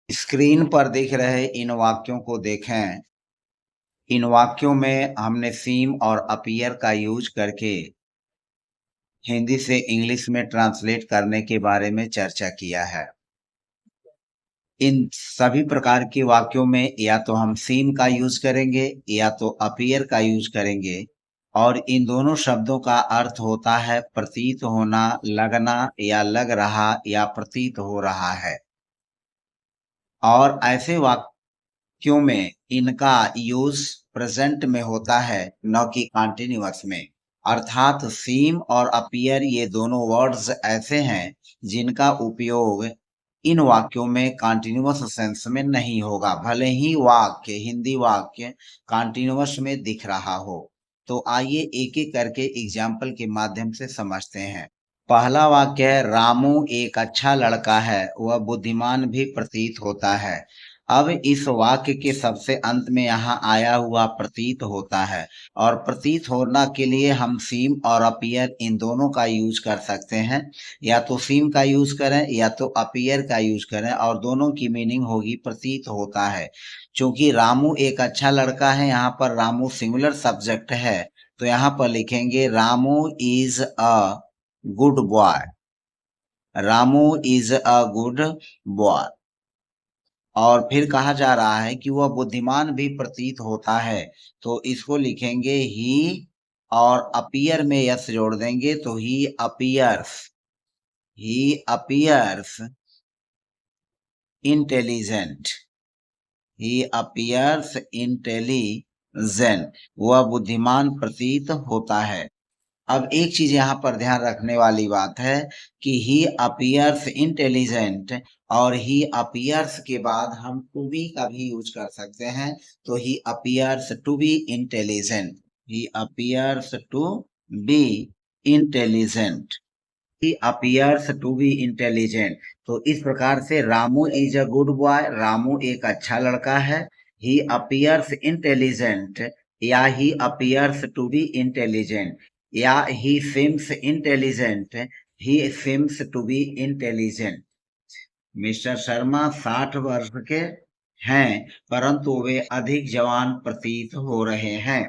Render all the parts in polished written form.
Screen पर दिख रहे इन वाक्यों को देखें। इन वाक्यों में हमने सीम और अपीयर का यूज करके हिंदी से इंग्लिश में ट्रांसलेट करने के बारे में चर्चा किया है। इन सभी प्रकार के वाक्यों में या तो हम सीम का यूज करेंगे या तो अपीयर का यूज करेंगे और इन दोनों शब्दों का अर्थ होता है प्रतीत होना, लगना या लग रहा या प्रतीत हो रहा है। और ऐसे वाक्यों में इनका यूज प्रेजेंट में होता है, न कि कॉन्टिन्यूअस में। अर्थात सीम और अपीयर ये दोनों वर्ड्स ऐसे हैं जिनका उपयोग इन वाक्यों में कॉन्टिन्यूअस सेंस में नहीं होगा, भले ही वाक्य हिंदी वाक्य कॉन्टिन्यूअस में दिख रहा हो। तो आइए एक एक करके एग्जाम्पल के माध्यम से समझते हैं। पहला वाक्य है, रामू एक अच्छा लड़का है, वह बुद्धिमान भी प्रतीत होता है। अब इस वाक्य के सबसे अंत में यहाँ आया हुआ प्रतीत होता है, और प्रतीत होना के लिए हम सीम और अपीयर इन दोनों का यूज कर सकते हैं। या तो सीम का यूज करें या तो अपीयर का यूज करें, और दोनों की मीनिंग होगी प्रतीत होता है। क्योंकि रामू एक अच्छा लड़का है, यहाँ पर रामू सिंगुलर सब्जेक्ट है, तो यहाँ पर लिखेंगे Ramu is a good boy. Ramu is a good boy. और फिर कहा जा रहा है कि वह बुद्धिमान भी प्रतीत होता है, तो इसको लिखेंगे ही, और अपीयर में यस जोड़ देंगे तो he appears. He appears intelligent. He appears intelligent. वह बुद्धिमान प्रतीत होता है। अब एक चीज यहाँ पर ध्यान रखने वाली बात है कि ही अपीयर्स इंटेलिजेंट और ही अपीयर्स के बाद हम टू बी का भी यूज कर सकते हैं, तो he appears to be intelligent. He appears to be intelligent. He appears to be intelligent. तो इस प्रकार से Ramu is a good boy, Ramu एक अच्छा लड़का है। ही अपीयर्स इंटेलिजेंट या he appears to be intelligent, या he seems intelligent, he seems to be intelligent. Mister Sharma 60 वर्ष के हैं, परंतु वे अधिक जवान प्रतीत हो रहे हैं।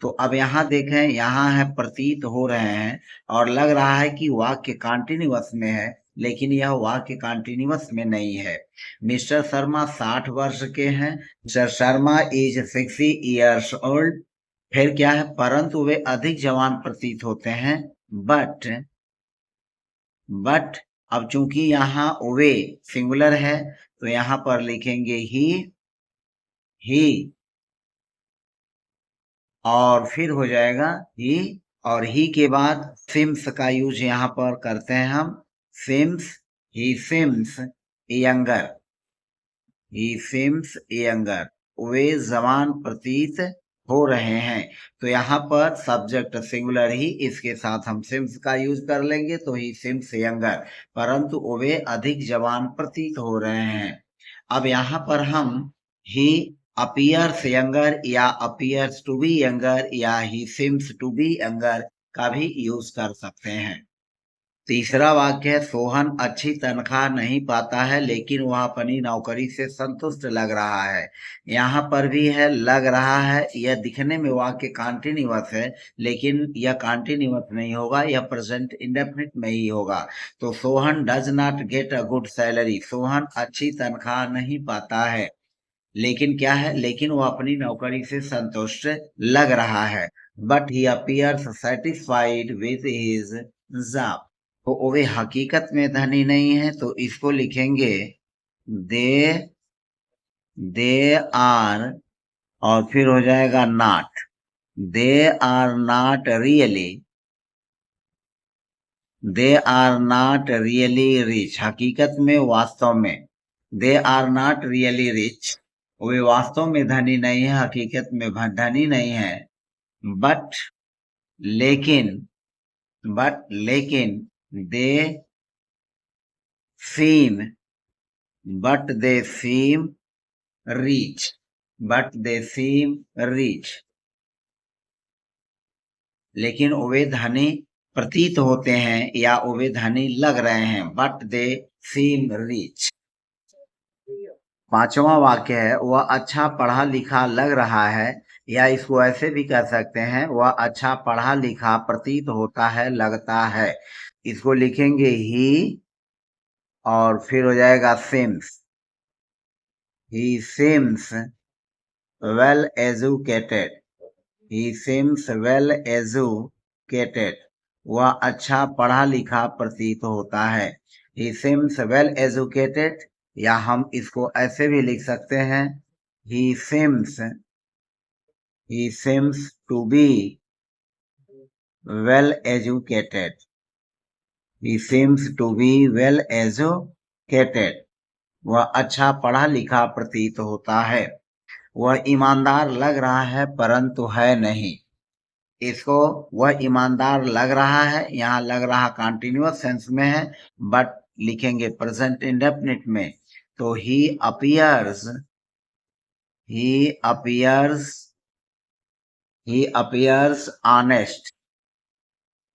तो अब यहाँ देखें, यहाँ है प्रतीत हो रहे हैं, और लग रहा है कि वाक्य कॉन्टिन्यूअस में है, लेकिन यह वाक्य कॉन्टिन्यूअस में नहीं है। मिस्टर शर्मा 60 वर्ष के हैं। Mister Sharma is 60 years old. फिर क्या है, परंतु वे अधिक जवान प्रतीत होते हैं। बट अब चूंकि यहाँ वे सिंगुलर है, तो यहाँ पर लिखेंगे ही, और फिर हो जाएगा ही, और ही के बाद सिम्स का यूज यहाँ पर करते हैं हम। सिम्स, ही सिम्स यंगर। ही सिम्स यंगर। वे जवान प्रतीत हो रहे हैं। तो यहाँ पर सब्जेक्ट सिंगुलर ही, इसके साथ हम सिम्स का यूज कर लेंगे, तो ही सिम्स यंगर, परंतु वे अधिक जवान प्रतीत हो रहे हैं। अब यहाँ पर हम ही अपीयर्स यंगर या अपीयर्स टू बी यंगर या ही सिम्स टू बी यंगर का भी यूज कर सकते हैं। तीसरा वाक्य है, सोहन अच्छी तनख्वाह नहीं पाता है, लेकिन वह अपनी नौकरी से संतुष्ट लग रहा है। यहाँ पर भी है लग रहा है, यह दिखने में वाक्य कॉन्टिन्यूअस है, लेकिन यह कॉन्टिन्यूअस नहीं होगा, यह प्रेजेंट इंडेफिनिट में ही होगा। तो Sohan does not get a good salary. Sohan अच्छी तनख्वाह नहीं पाता है, लेकिन क्या है, लेकिन वो अपनी नौकरी से संतुष्ट लग रहा है। But he appears satisfied with his job. तो वे हकीकत में धनी नहीं है, तो इसको लिखेंगे दे दे आर, और फिर हो जाएगा not. They are not really, they are not really rich. हकीकत में, वास्तव में। They are not really rich. वे वास्तव में धनी नहीं है, हकीकत में धनी नहीं है। बट लेकिन, दे सीम, दे सीम रिच। दे सीम रिच। लेकिन वे धनी प्रतीत होते हैं या वे धनी लग रहे हैं। But they seem rich. पांचवा वाक्य है वह अच्छा पढ़ा लिखा लग रहा है, या इसको ऐसे भी कह सकते हैं वह अच्छा पढ़ा लिखा प्रतीत होता है, लगता है। इसको लिखेंगे ही और फिर हो जाएगा seems। he seems well educated। he seems well educated। वह अच्छा पढ़ा लिखा प्रतीत होता है। he seems well educated, या हम इसको ऐसे भी लिख सकते हैं he seems to be well educated। he seems to be well educated। वह अच्छा पढ़ा लिखा प्रतीत होता है। वह ईमानदार लग रहा है परंतु है नहीं। इसको वह ईमानदार लग रहा है, यहाँ लग रहा कंटिन्यूअस सेंस में है, बट लिखेंगे प्रेजेंट इंडेफिनिट में। तो he appears honest.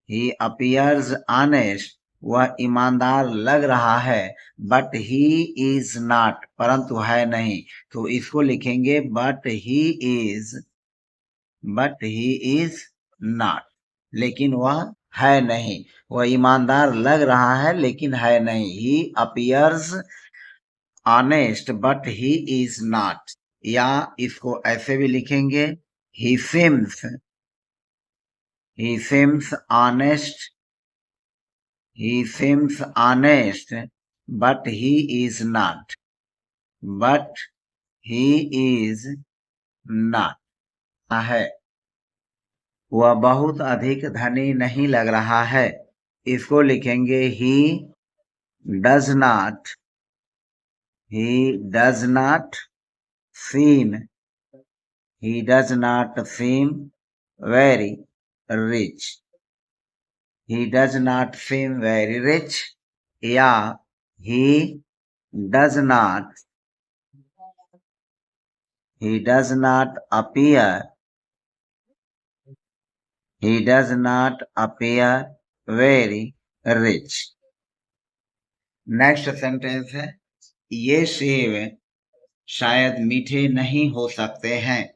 He appears honest, वह ईमानदार लग रहा है, बट ही इज नॉट, परंतु है नहीं। तो इसको लिखेंगे बट ही इज नॉट, लेकिन वह है नहीं। वह ईमानदार लग रहा है लेकिन है नहीं। ही appears honest but he is not, या इसको ऐसे भी लिखेंगे ही seems honest, he seems honest but he is not, but he is not है। वह बहुत अधिक धनी नहीं लग रहा है। इसको लिखेंगे he does not seem very rich। he does not seem very rich, या he does not appear very rich। Next sentence है ये सेब शायद मीठे नहीं हो सकते हैं,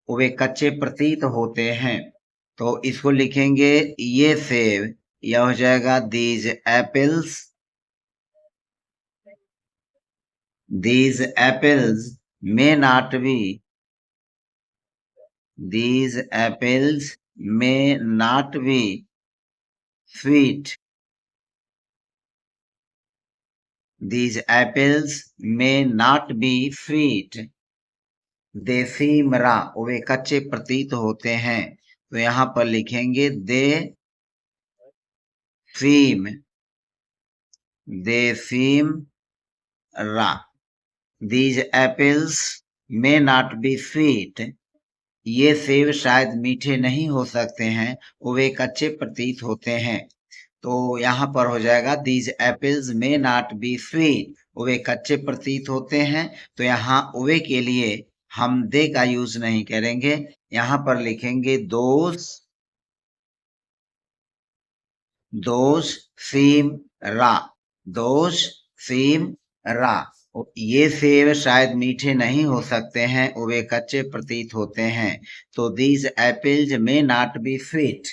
वे कच्चे प्रतीत होते हैं। तो इसको लिखेंगे ये सेब, यह हो जाएगा these apples may not be sweet। these apples may not be sweet, they seem raw, वे कच्चे प्रतीत होते हैं। तो यहाँ पर लिखेंगे they seem raw। these apples may not be sweet, ये सेब शायद मीठे नहीं हो सकते हैं, वे कच्चे प्रतीत होते हैं। तो यहाँ पर हो जाएगा these apples may not be sweet, वे कच्चे प्रतीत होते हैं। तो यहाँ वे के लिए हम दे का यूज नहीं करेंगे, यहाँ पर लिखेंगे those seem raw। ये सेब शायद मीठे नहीं हो सकते हैं, वे कच्चे प्रतीत होते हैं। तो these apples may not be sweet,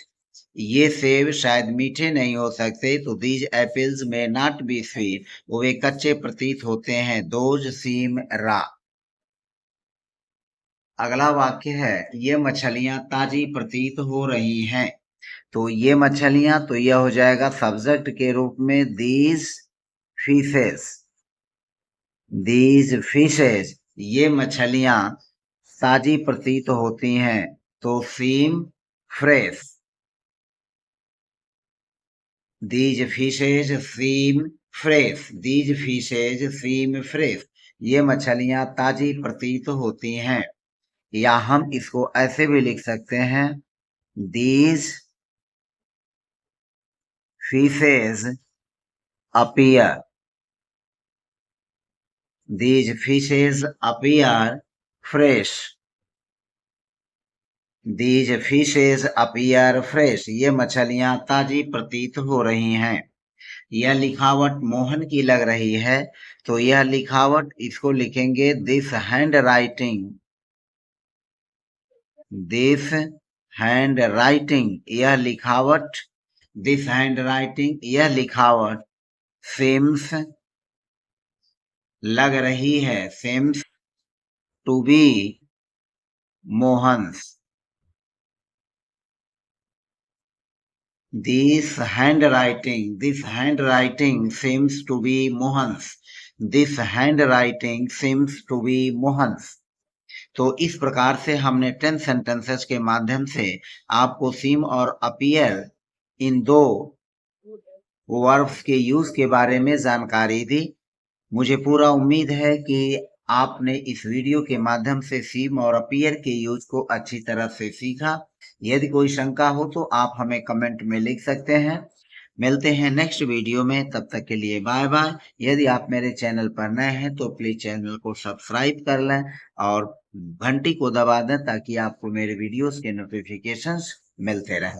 ये सेब शायद मीठे नहीं हो सकते। तो these apples may not be sweet, वे कच्चे प्रतीत होते हैं। those seem raw। अगला वाक्य है ये मछलियां ताजी प्रतीत हो रही हैं। तो ये मछलियां, तो यह हो जाएगा सब्जेक्ट के रूप में these fishes, ये मछलियां ताजी प्रतीत होती हैं। तो seem fresh, these fishes seem fresh, ये मछलियां ताजी प्रतीत होती हैं। या हम इसको ऐसे भी लिख सकते हैं these fishes appear fresh, ये मछलियां ताजी प्रतीत हो रही हैं। यह लिखावट मोहन की लग रही है, तो यह लिखावट इसको लिखेंगे this hand writing, this hand writing, यह लिखावट, दिस हैंड राइटिंग, यह लिखावट सेम्स लग रही है, seems to be Mohan's, this handwriting seems to be Mohan's, this handwriting seems to be Mohan's। तो इस प्रकार से हमने 10 सेंटेंसेस के माध्यम से आपको सीम और अपीयर इन दो वर्ब्स के यूज के बारे में जानकारी दी। मुझे पूरा उम्मीद है कि आपने इस वीडियो के माध्यम से सीम और अपीयर के यूज को अच्छी तरह से सीखा। यदि कोई शंका हो तो आप हमें कमेंट में लिख सकते हैं। मिलते हैं नेक्स्ट वीडियो में, तब तक के लिए बाय बाय। यदि आप मेरे चैनल पर नए हैं तो प्लीज चैनल को सब्सक्राइब कर लें और घंटी को दबा दें ताकि आपको मेरे वीडियोस के नोटिफिकेशंस मिलते रहें।